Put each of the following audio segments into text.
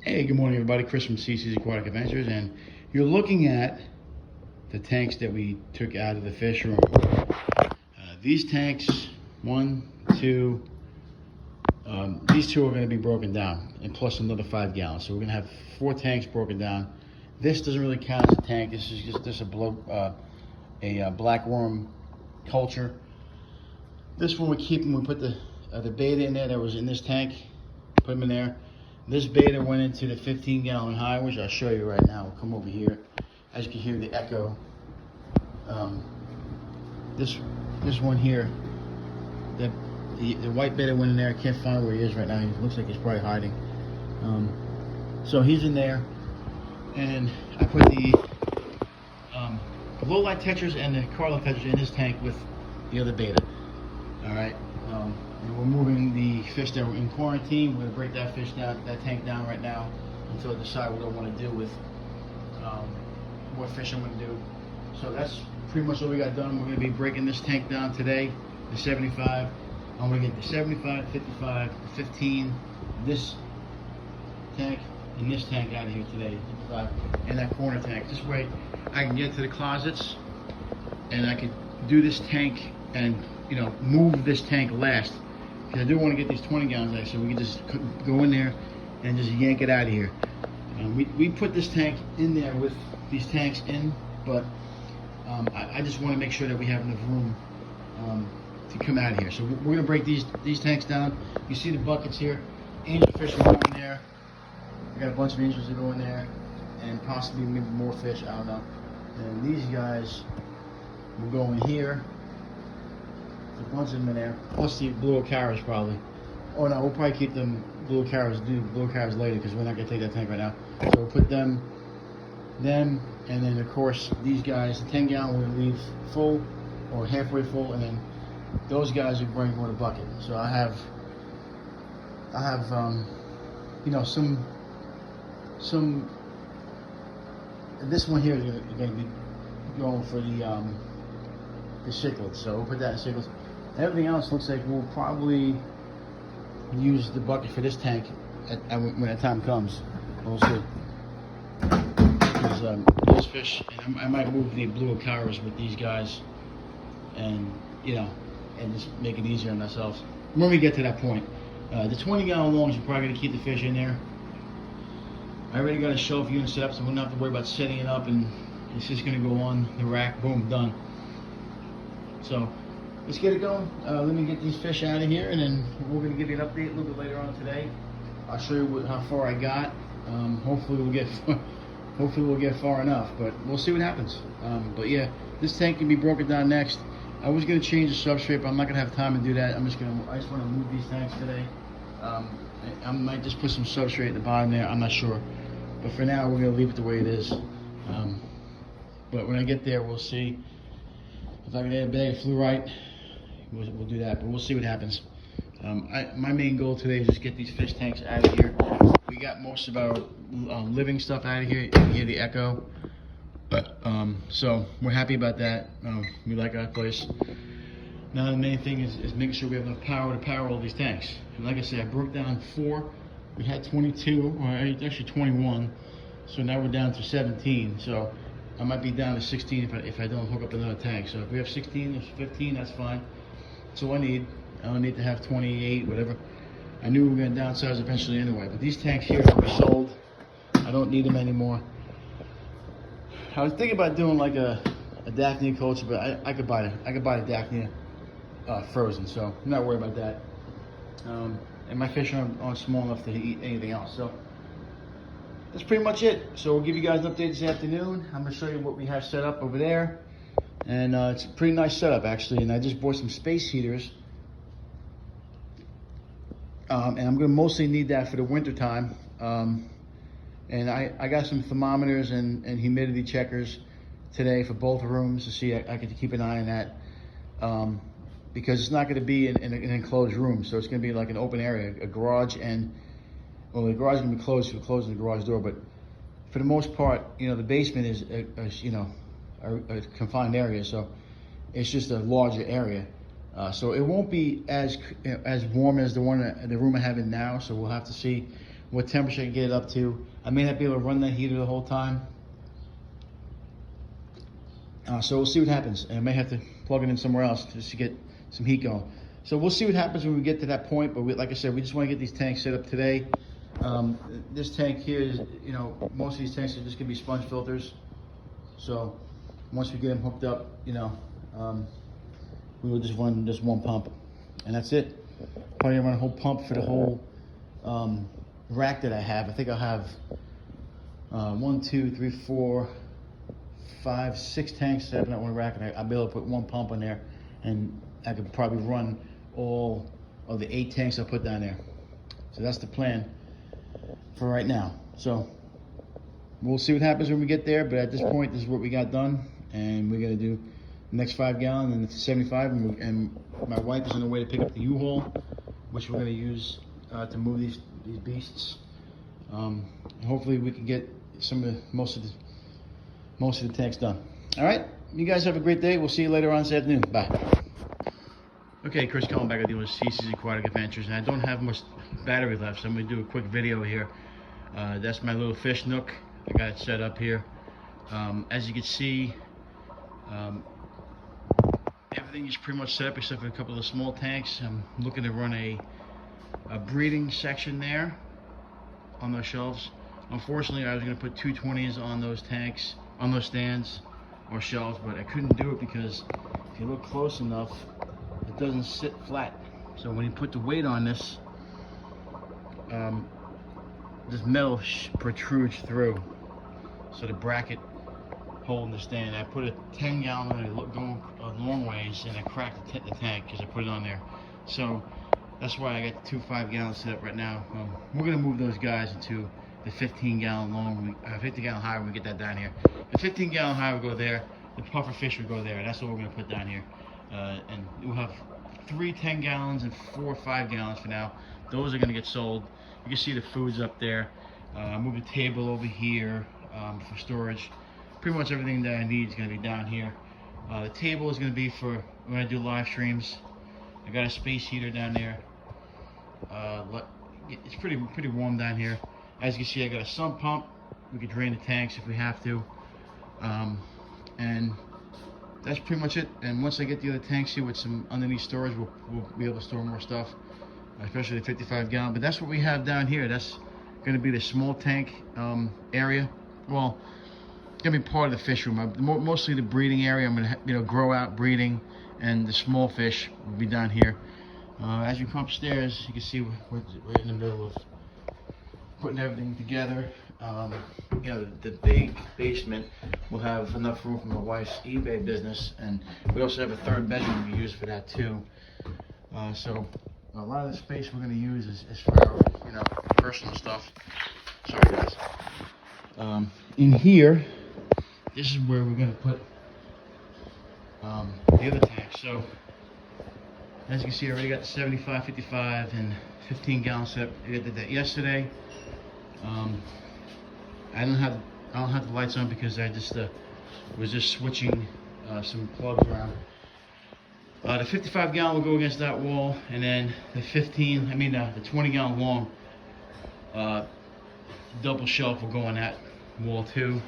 Hey, good morning, everybody. Chris from CC's Aquatic Adventures, and you're looking at the tanks that we took out of the fish room. These tanks, one, two, these two are going to be broken down, and plus another 5 gallons. So we're going to have 4 tanks broken down. This doesn't really count as a tank. This is just a black worm culture. This one we keep, and we put the beta in there that was in this tank. Put them in there. This beta went into the 15-gallon high, which I'll show you right now. We'll come over here. As you can hear the echo. This one here, the white beta went in there. I can't find where he is right now. He looks like he's probably hiding. So he's in there, and I put the low light tetras and the Carlin tetras in this tank with the other beta. All right. And we're moving the fish that were in quarantine. We're gonna break that tank down right now until I decide what I want to do with what fish I'm gonna do. So that's pretty much what we got done. We're gonna be breaking this tank down today, the 75. I'm gonna get the 75, 55, 15, this tank, and this tank out of here today, 55, and that corner tank. This way I can get to the closets and I can do this tank and move this tank last. Because I do want to get these 20 gallons out, so we can just go in there and just yank it out of here. We put this tank in there with these tanks in, but I just want to make sure that we have enough room to come out of here. So we're going to break these tanks down. You see the buckets here. Angel fish will go in there. We got a bunch of angels that go in there, and possibly maybe more fish. I don't know. And these guys will go in here. A bunch of them in there, plus the blue caras probably. Oh no, we'll probably keep them blue caras later because we're not gonna take that tank right now. So we'll put them, and then of course these guys, the 10 gallon we'll leave full or halfway full, and then those guys will bring with a bucket. So I have some. This one here is gonna be going for the cichlids. So we'll put that in cichlids. Everything else looks like we'll probably use the bucket for this tank when that time comes. We'll see. Because those fish, and I might move the blue caras with these guys, and and just make it easier on ourselves when we get to that point. The 20 gallon longs, we're probably gonna keep the fish in there. I already got a shelf unit set up, so we don't have to worry about setting it up, and it's just gonna go on the rack. Boom, done. So let's get it going. Let me get these fish out of here, and then we're going to give you an update a little bit later on today. I'll show you how far I got. Hopefully we'll get far enough, but we'll see what happens. But yeah, this tank can be broken down next. I was going to change the substrate, but I'm not going to have time to do that. I just want to move these tanks today. I might just put some substrate at the bottom there. I'm not sure, but for now we're going to leave it the way it is. But when I get there, we'll see. If I can add a bag of fluorite, we'll do that, but we'll see what happens. My main goal today is just get these fish tanks out of here. We got most of our living stuff out of here. You can hear the echo. So we're happy about that. We like our place. Now the main thing is making sure we have enough power to power all these tanks. And like I said, I broke down 4. We had 22, or actually 21. So now we're down to 17. So I might be down to 16 if I don't hook up another tank. So if we have 16 or 15, that's fine. That's all I need. I don't need to have 28, whatever. I knew we were going to downsize eventually anyway. But these tanks here are sold. I don't need them anymore. I was thinking about doing like a Daphnia culture, but I could buy the Daphnia frozen, so I'm not worried about that. And my fish aren't small enough to eat anything else. So that's pretty much it. So we'll give you guys an update this afternoon. I'm going to show you what we have set up over there. And it's a pretty nice setup, actually. And I just bought some space heaters. And I'm going to mostly need that for the winter time. And I got some thermometers and humidity checkers today for both rooms to see. I could keep an eye on that. Because it's not going to be in an enclosed room. So it's going to be like an open area, a garage and... Well, the garage is going to be closed, so we're closing the garage door, but for the most part, the basement is a confined area, so it's just a larger area. So it won't be as warm as the room I have in now, so we'll have to see what temperature I can get it up to. I may not be able to run that heater the whole time. So we'll see what happens. I may have to plug it in somewhere else just to get some heat going. So we'll see what happens when we get to that point. But like I said, we just want to get these tanks set up today. This tank here is, you know, most of these tanks are just gonna be sponge filters. So once we get them hooked up, you know, we will just run just one pump, and that's it. Probably run a whole pump for the whole rack that I have. I think I'll have 1, 2, 3, 4, 5, 6 tanks set up in that one rack, and I'll be able to put one pump in there, and I could probably run all of the 8 tanks I put down there. So that's the plan for right now. So we'll see what happens when we get there, but at this point, this is what we got done, and we're gonna do the next 5 gallon and the 75, and my wife is on the way to pick up the U-Haul, which we're gonna use to move these beasts. Hopefully we can get most of the tanks done. All right, you guys have a great day. We'll see you later on this afternoon. Bye. Okay, Chris Cullen back with you with CC's Aquatic Adventures, and I don't have much battery left, so I'm gonna do a quick video here. That's my little fish nook. I got it set up here. As you can see, everything is pretty much set up except for a couple of small tanks. I'm looking to run a breeding section there on those shelves. Unfortunately, I was going to put 220s on those tanks, on those stands or shelves, but I couldn't do it because if you look close enough, it doesn't sit flat. So when you put the weight on this, this metal protrudes through. So the bracket holding the stand, I put a 10 gallon and it going a long ways, and I cracked the tank because I put it on there. So that's why I got the 2 5-gallon set up right now. We're gonna move those guys into the 15-gallon long, 50-gallon high when we get that down here. The 15-gallon high will go there. The puffer fish will go there. That's what we're gonna put down here. And we'll have 3 10 gallons and 4 5 gallons for now. Those are gonna get sold. You can see the food's up there. Move the table over here for storage. Pretty much everything that I need is going to be down here. The table is going to be for when I do live streams. I got a space heater down there. It's pretty warm down here. As you can see, I got a sump pump. We can drain the tanks if we have to. And that's pretty much it. And once I get the other tanks here with some underneath storage, we'll be able to store more stuff, especially the 55 gallon. But that's what we have down here. That's going to be the small tank area. Well, it's going to be part of the fish room. Mostly the breeding area. I'm going to grow out breeding, and the small fish will be down here. As you come upstairs, you can see we're in the middle of putting everything together. The big basement will have enough room for my wife's eBay business, and we also have a 3rd bedroom we use for that too. So a lot of the space we're going to use is for our, personal stuff. Sorry guys. In here, this is where we're going to put the other tank. So as you can see, I already got the 75, 55, and 15-gallon set. I did that yesterday. I don't have the lights on because I just was just switching some plugs around. The 55-gallon will go against that wall, and then the 20-gallon long double shelf will go on that wall too.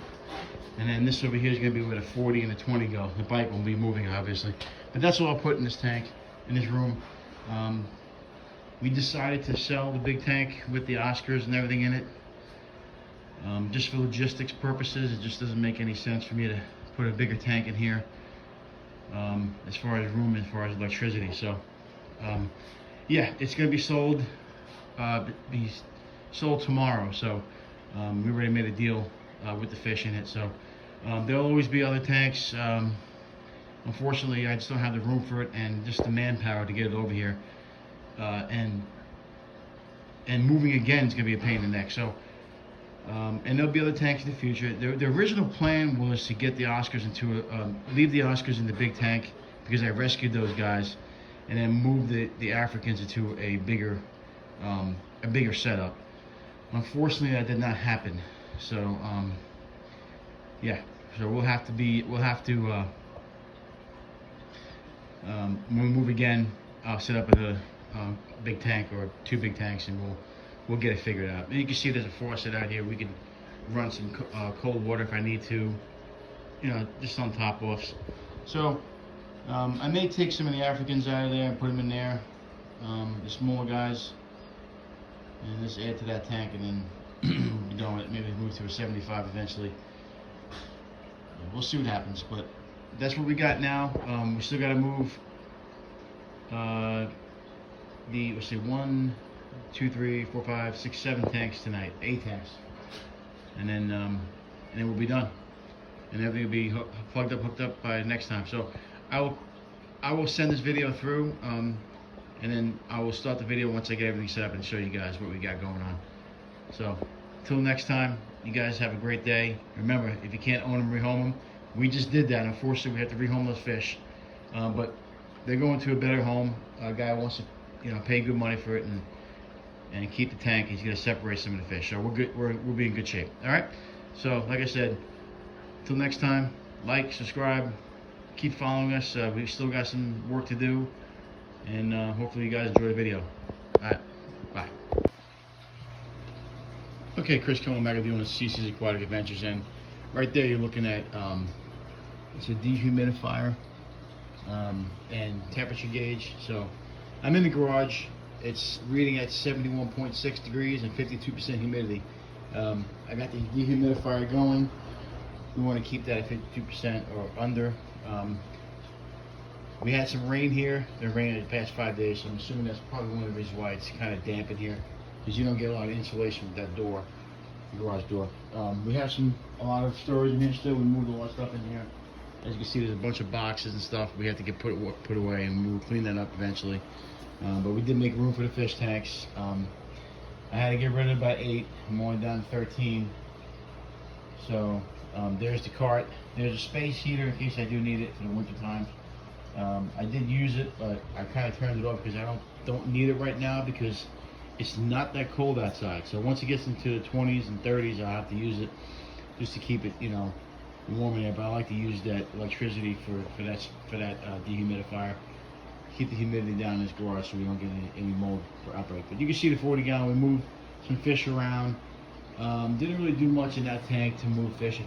And then this over here is going to be where the 40 and the 20 go. The bike will be moving, obviously. But that's all I'll put in this tank, in this room. We decided to sell the big tank with the Oscars and everything in it. Just for logistics purposes, it just doesn't make any sense for me to put a bigger tank in here. As far as room, as far as electricity. So, yeah, it's going to be sold. Be sold tomorrow. So, we already made a deal with the fish in it. So, there'll always be other tanks. Unfortunately, I just don't have the room for it and just the manpower to get it over here. And moving again is going to be a pain in the neck. So, and there'll be other tanks in the future. The original plan was to get the Oscars into leave the Oscars in the big tank because I rescued those guys, and then move the Africans into a bigger setup. Unfortunately, that did not happen. So yeah, so we'll have to when we move again, I'll set up a big tank or 2 big tanks, and we'll get it figured out. And you can see there's a faucet out here. We can run some cold water if I need to, you know, just on top offs. So I may take some of the Africans out of there and put them in there, the smaller guys, and just add to that tank, and then be done with it. Maybe move to a 75 eventually. We'll see what happens, but that's what we got now. We still got to move let's see, 1, 2, 3, 4, 5, 6, 7 tanks tonight, 8 tanks, and then we'll be done, and everything will be hooked up by next time. So I will send this video through, and then I will start the video once I get everything set up and show you guys what we got going on. So till next time, you guys have a great day. Remember, if you can't own them, rehome them. We just did that. Unfortunately, we have to rehome those fish, but they're going to a better home. A guy wants to, you know, pay good money for it and keep the tank. He's going to separate some of the fish. So we're good. We'll be in good shape. All right. So like I said, till next time, like, subscribe, keep following us. We've still got some work to do, and hopefully you guys enjoy the video. All right. Bye. Okay, Chris Cohen back doing CC's Aquatic Adventures, and right there you're looking at it's a dehumidifier and temperature gauge. So I'm in the garage. It's reading at 71.6 degrees and 52% humidity. I got the dehumidifier going. We want to keep that at 52% or under. We had some rain here. It rained the past 5 days, so I'm assuming that's probably one of the reasons why it's kind of damp in here, because you don't get a lot of insulation with that door, the garage door. We have a lot of storage in here still. We moved a lot of stuff in here. As you can see, there's a bunch of boxes and stuff we have to get put away, and we'll clean that up eventually. But we did make room for the fish tanks. I had to get rid of about 8. I'm only down to 13. So there's the cart. There's a space heater in case I do need it for the winter time. I did use it, but I kind of turned it off because I don't need it right now, because it's not that cold outside. So once it gets into the 20s and 30s, I'll have to use it just to keep it, you know, warm in there. But I like to use that electricity for that dehumidifier. Keep the humidity down in this garage so we don't get any mold for outbreak. But you can see the 40 gallon. We moved some fish around. Didn't really do much in that tank to move fish.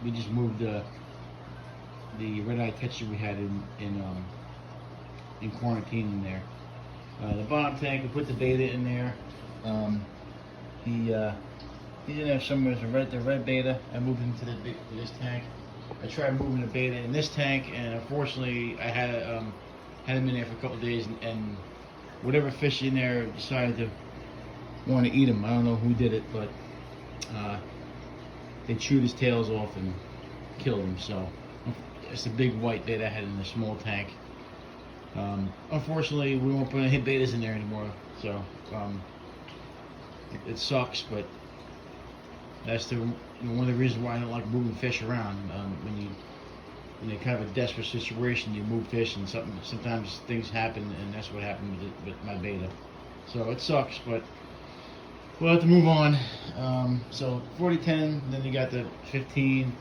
We just moved the red-eye texture we had in quarantine in there. The bottom tank, we put the beta in there. He didn't have some of the red beta. I moved into this tank. I tried moving the beta in this tank, and unfortunately, I had him in there for a couple of days, and whatever fish in there decided to want to eat him. I don't know who did it, but they chewed his tails off and killed him. So it's the big white beta I had in the small tank. Unfortunately, we won't put any betas in there anymore, so it sucks, but that's one of the reasons why I don't like moving fish around. When you're kind of a desperate situation, you move fish, and sometimes things happen, and that's what happened with my beta. So it sucks, but we'll have to move on. So 4010, then you got the 15,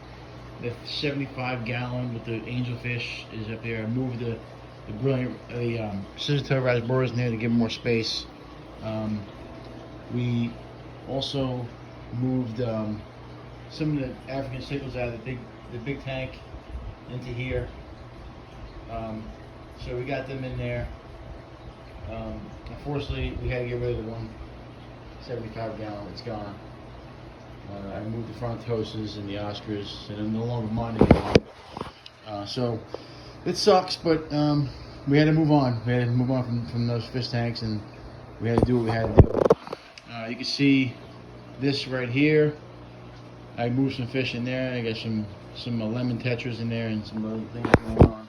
the 75 gallon with the angelfish is up there. I moved the scissor-tail rasboras in there to give them more space. We also moved some of the African cichlids out of the big tank into here. So we got them in there. Unfortunately, we had to get rid of the 175 gallon. It's gone. I moved the frontoses and the Oscars, and I'm no longer minding anymore. So it sucks, but we had to move on. We had to move on from those fish tanks, and we had to do what we had to do. You can see this right here. I moved some fish in there. I got some lemon tetras in there and some other things going on.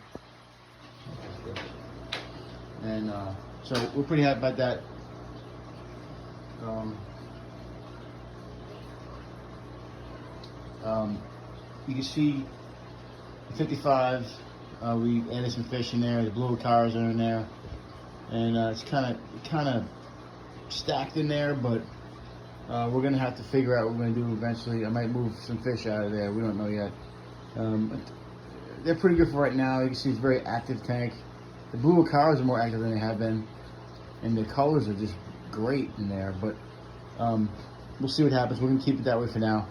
And so we're pretty happy about that. You can see the 55. We added some fish in there. The blue tires are in there, and it's kind of stacked in there. But we're gonna have to figure out what we're gonna do eventually. I might move some fish out of there. We don't know yet. They're pretty good for right now. You can see it's a very active tank. The blue cars are more active than they have been, and the colors are just great in there, but we'll see what happens. We're gonna keep it that way for now.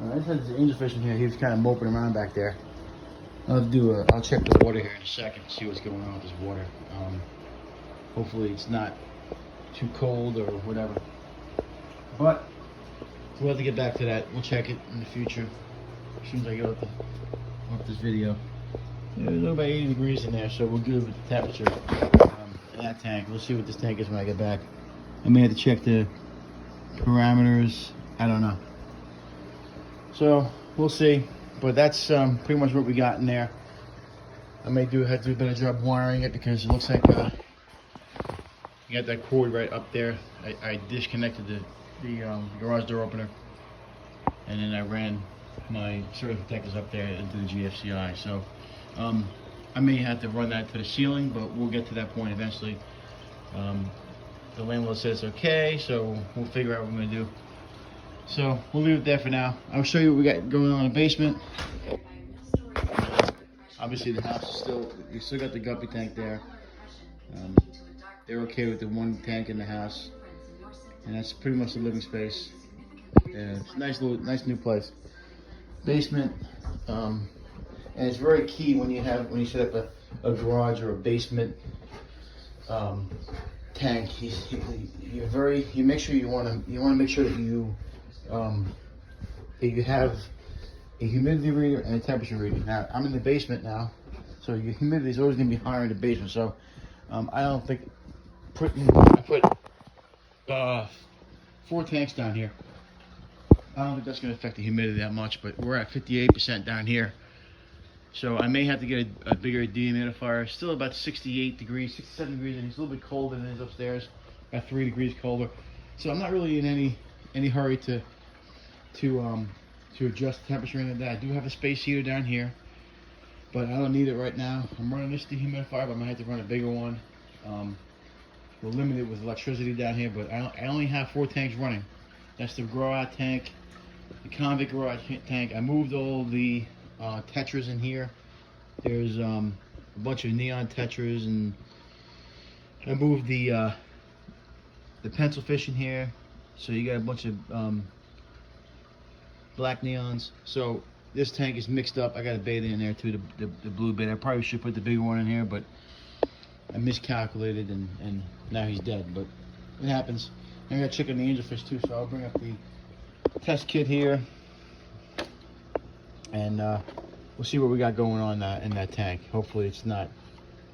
I just had the angelfish in here. He was kind of moping around back there. I'll check the water here in a second, see what's going on with this water. Hopefully it's not too cold or whatever. But we'll have to get back to that. We'll check it in the future as soon as I get off this video. Yeah, there's about 80 degrees in there, so we're good with the temperature in that tank. We'll see what this tank is when I get back. I may have to check the parameters. I don't know. So we'll see. But that's pretty much what we got in there. I may have to do a better job wiring it because it looks like you got that cord right up there. I disconnected the garage door opener, and then I ran my circuit protectors up there into the GFCI. So I may have to run that to the ceiling, but we'll get to that point eventually. The landlord says okay, so we'll figure out what we're gonna do. So we'll leave it there for now. I'll show you what we got going on in the basement. Obviously the house is still, you still got the guppy tank there. They're okay with the one tank in the house. And that's pretty much the living space. Yeah, it's a nice new place. Basement, and it's very key when you set up a garage or a basement tank. You make sure you want to make sure that you have a humidity reader and a temperature reader. Now I'm in the basement now, so your humidity is always going to be higher in the basement. So I don't think I put 4 tanks down here. I don't think that's going to affect the humidity that much, but we're at 58% down here. So I may have to get a bigger dehumidifier. Still about 68 degrees, 67 degrees, and it's a little bit colder than it is upstairs. About 3 degrees colder. So I'm not really in any hurry to adjust the temperature into that. I do have a space heater down here, but I don't need it right now. I'm running this dehumidifier, but I might have to run a bigger one. We're limited with electricity down here, but I only have 4 tanks running. That's the grow-out tank, the convict garage tank. I moved all the tetras in here. There's a bunch of neon tetras, and I moved the pencil fish in here. So you got a bunch of black neons. So this tank is mixed up. I got a beta in there too, the blue beta. I probably should put the bigger one in here, but I miscalculated and now he's dead. But it happens. I got to check on the angelfish too, so I'll bring up the test kit here, and we'll see what we got going on in that tank. Hopefully it's not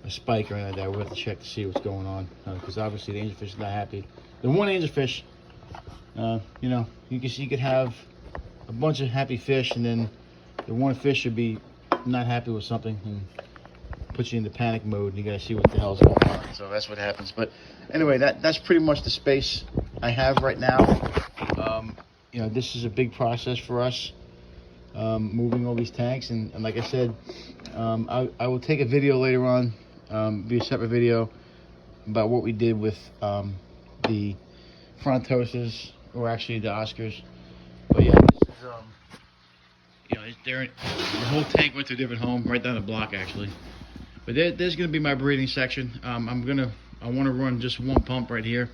a spike or anything like that. We'll have to check to see what's going on, because obviously the angelfish is not happy. The one angelfish, you know, you could have a bunch of happy fish, and then the one fish should be not happy with something and puts you into panic mode, and you gotta see what the hell's going on. So that's what happens. But anyway, that's pretty much the space I have right now. You know, this is a big process for us, moving all these tanks, and like I said, I will take a video later on, be a separate video about what we did with the Frontosas, or actually the Oscars. But yeah, this is you know, the whole tank went to a different home right down the block actually. But there's gonna be my breeding section. I want to run just one pump right here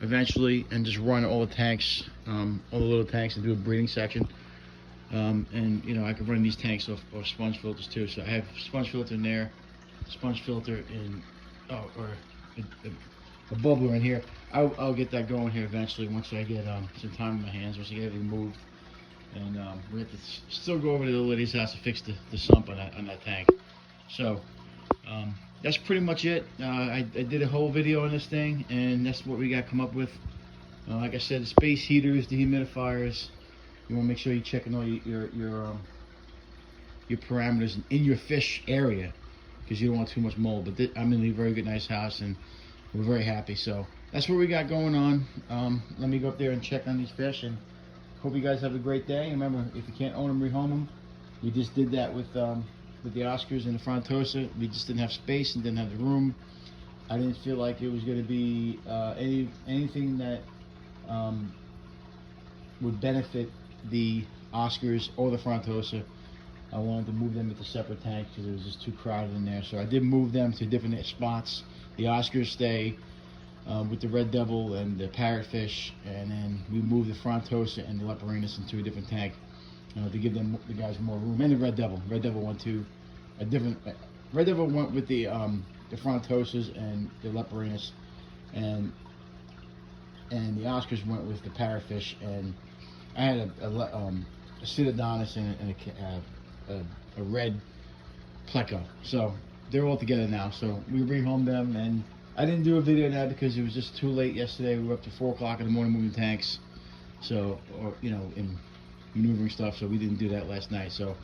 eventually, and just run all the tanks, all the little tanks, and do a breeding section. And you know, I can run these tanks off sponge filters too. So I have sponge filter in there, sponge filter in, or a bubbler in here. I'll get that going here eventually once I get some time in my hands, once I get everything moved. And we have to still go over to the lady's house to fix the sump on that tank. So that's pretty much it. I did a whole video on this thing, and that's what we got come up with. Like I said, the space heaters, the humidifiers. You want to make sure you're checking all your parameters in your fish area, because you don't want too much mold. But I'm in a very good, nice house, and we're very happy. So that's what we got going on. Let me go up there and check on these fish, and hope you guys have a great day. Remember, if you can't own them, rehome them. We just did that with the Oscars and the Frontosa. We just didn't have space and didn't have the room. I didn't feel like it was going to be anything that would benefit the Oscars or the Frontosa. I wanted to move them into separate tanks because it was just too crowded in there. So I did move them to different spots. The Oscars stay with the red devil and the parrotfish, and then we moved the frontosa and the leporinis into a different tank to give the guys more room. And the red devil. Red devil went to a different. Red devil went with the frontosas and the leporinis, and the Oscars went with the parrotfish. And I had a pseudodonis and a red pleco. So they're all together now. So we bring home them, and I didn't do a video now because it was just too late yesterday. We were up to 4 o'clock in the morning moving tanks, so in maneuvering stuff. So we didn't do that last night. So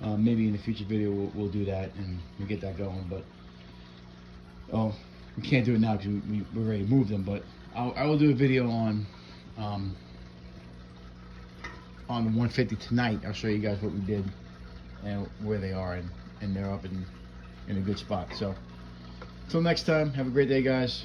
maybe in the future video we'll do that and we'll get that going. But we can't do it now because we're ready to move them. But I will do a video on the 150 tonight. I'll show you guys what we did and where they are, and they're up in a good spot. So until next time, have a great day, guys.